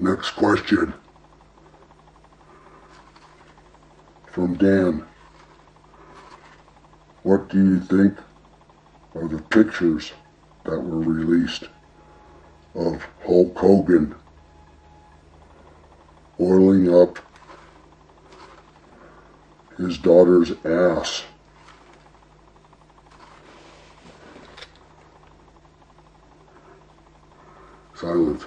Next question from Dan. What do you think of the pictures that were released of Hulk Hogan oiling up his daughter's ass? Silence.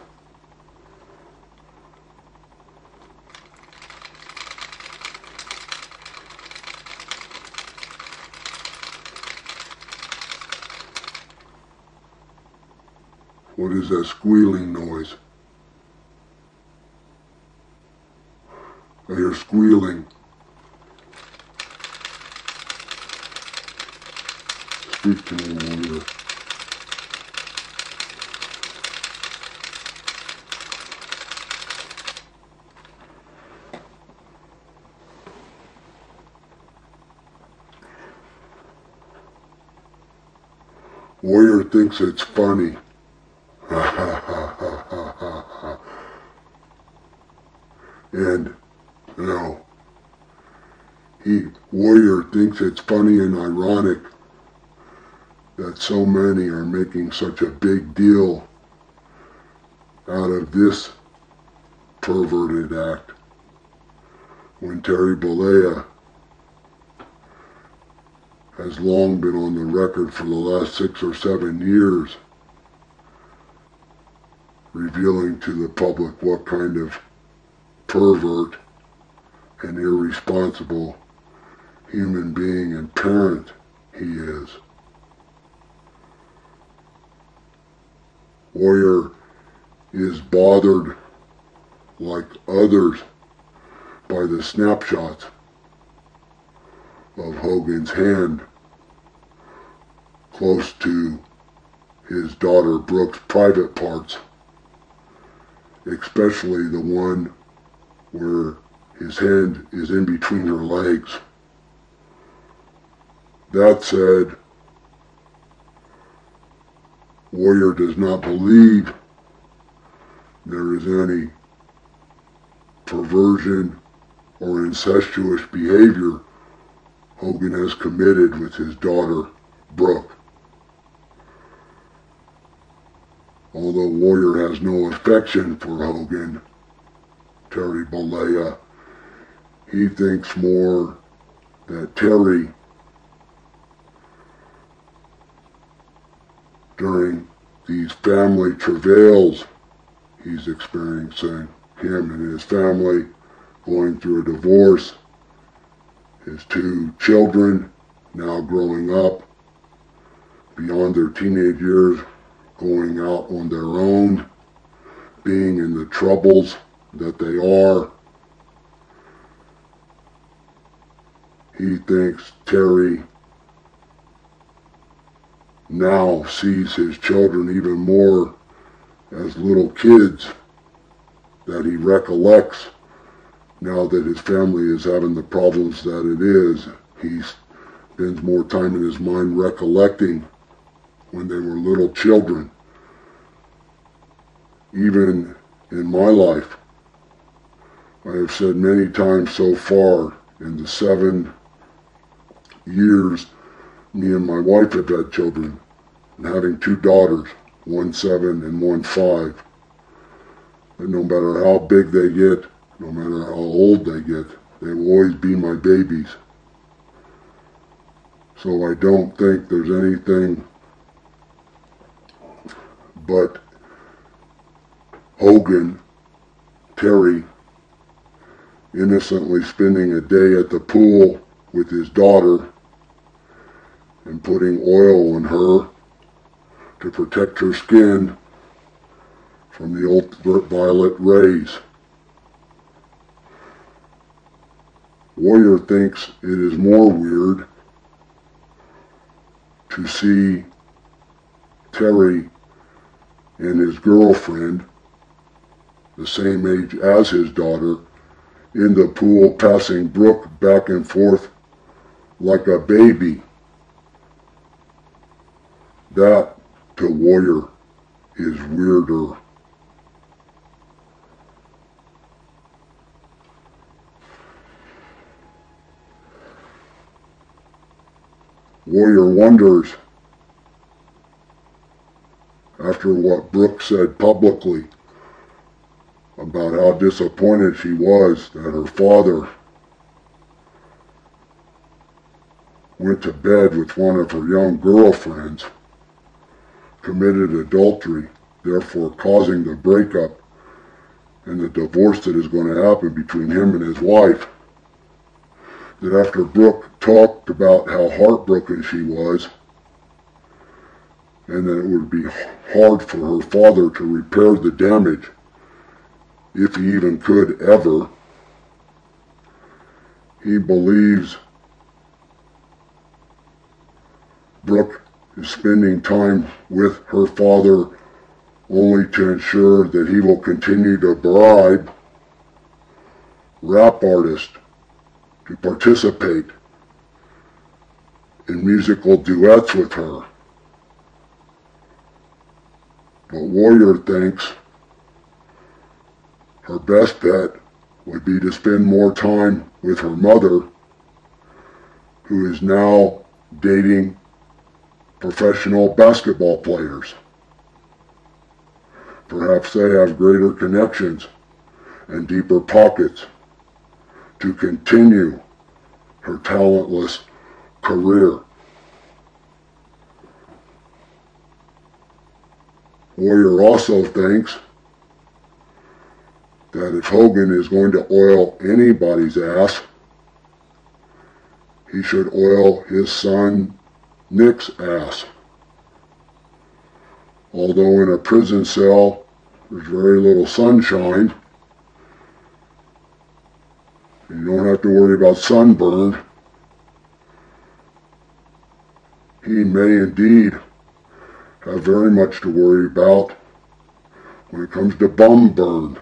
What is that squealing noise? I hear squealing. Speak to me, Warrior. Warrior thinks it's funny. And, Warrior thinks it's funny and ironic that so many are making such a big deal out of this perverted act, when Terry Bollea has long been on the record for the last 6 or 7 years, revealing to the public what kind of pervert and irresponsible human being and parent he is. Warrior is bothered, like others, by the snapshots of Hogan's hand close to his daughter Brooke's private parts, especially the one where his hand is in between her legs. That said, Warrior does not believe there is any perversion or incestuous behavior Hogan has committed with his daughter, Brooke. Although Warrior has no affection for Hogan, Terry Bollea, he thinks more that Terry, during these family travails he's experiencing, him and his family going through a divorce, his 2 children now growing up beyond their teenage years, going out on their own, being in the troubles that they are. He thinks Terry now sees his children even more as little kids that he recollects now that his family is having the problems that it is. He spends more time in his mind recollecting when they were little children. Even in my life, I have said many times so far in the 7 years me and my wife have had children, and having 2 daughters, one 7 and one 5, that no matter how big they get, no matter how old they get, they will always be my babies. So I don't think there's anything but Hogan, Terry, innocently spending a day at the pool with his daughter and putting oil on her to protect her skin from the ultraviolet rays. Warrior thinks it is more weird to see Terry and his girlfriend, the same age as his daughter, in the pool passing Brooke back and forth like a baby. That, to Warrior, is weirder. Warrior wonders, after what Brooke said publicly about how disappointed she was that her father went to bed with one of her young girlfriends, committed adultery, therefore causing the breakup and the divorce that is going to happen between him and his wife. That after Brooke talked about how heartbroken she was, and that it would be hard for her father to repair the damage, if he even could ever, he believes Brooke is spending time with her father only to ensure that he will continue to bribe rap artists to participate in musical duets with her. But Warrior thinks her best bet would be to spend more time with her mother, who is now dating professional basketball players. Perhaps they have greater connections and deeper pockets to continue her talentless career. Warrior also thinks that if Hogan is going to oil anybody's ass, he should oil his son Nick's ass. Although in a prison cell there's very little sunshine, and you don't have to worry about sunburn, he may indeed have very much to worry about when it comes to bum burn.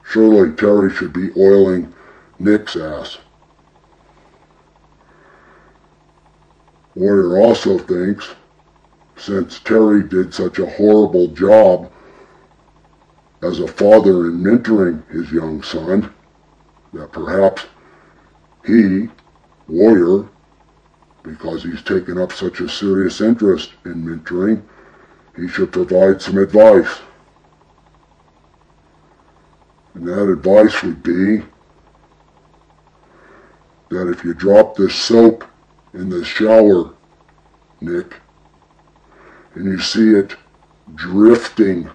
Surely Terry should be oiling Nick's ass. Warrior also thinks, since Terry did such a horrible job as a father in mentoring his young son, that perhaps he, Warrior, because he's taken up such a serious interest in mentoring, he should provide some advice. And that advice would be that if you drop this soap in the shower, Nick, and you see it drifting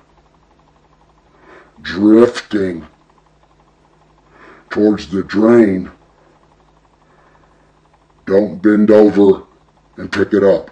towards the drain, don't bend over and pick it up.